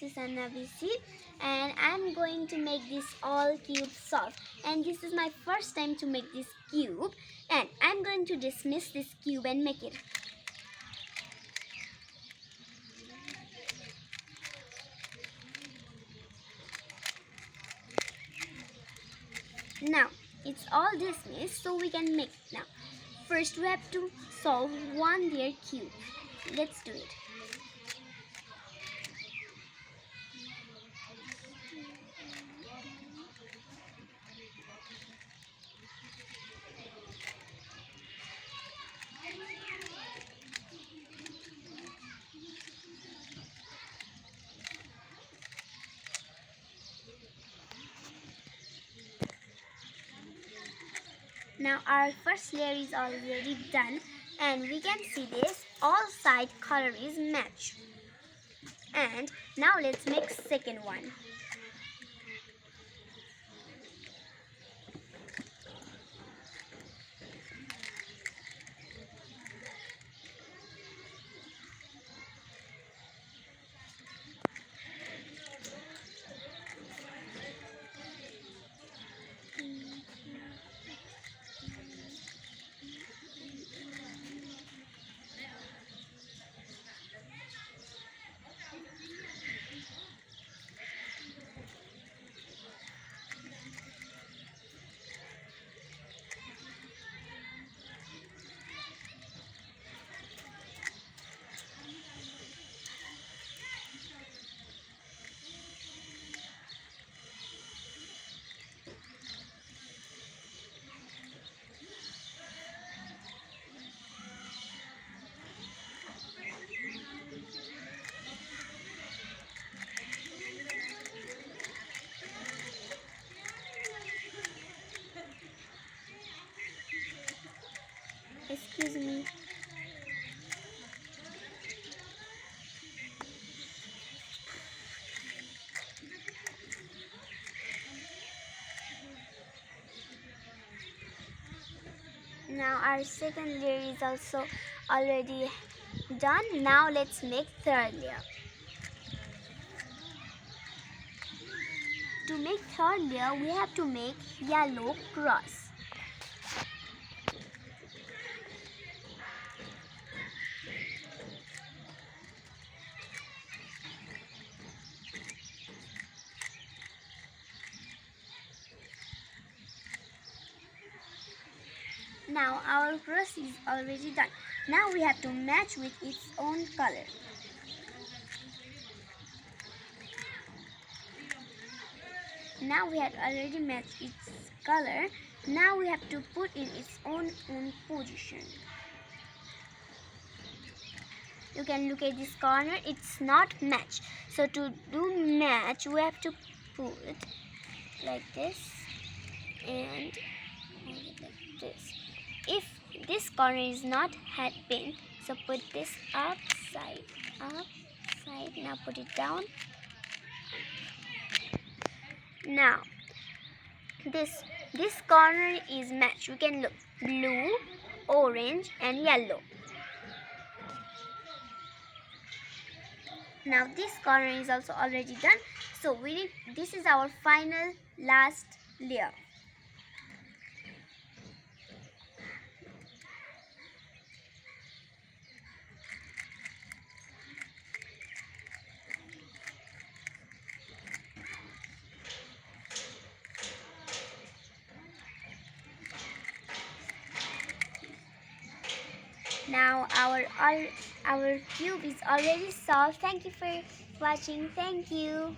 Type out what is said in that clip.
Susanna and I'm going to make this all cube solve. And this is my first time to make this cube, and I'm going to dismiss this cube and make it. Now it's all dismissed, so we can make now. First we have to solve one layer cube. Let's do it. Now our first layer is already done, and we can see this all side color is matched. And now let's make second one. Excuse me. Now our second layer is also already done. Now let's make third layer. To make third layer, we have to make yellow cross. Now our cross is already done. Now we have to match with its own color. Now we have already matched its color. Now we have to put in its own position. You can look at this corner, it's not matched. So to do match, we have to put like this and like this. If this corner is not had been, so put this upside. Now put it down. Now this corner is matched. We can look blue, orange and yellow. Now this corner is also already done. So this is our final last layer. Now our cube is already solved. Thank you for watching. Thank you.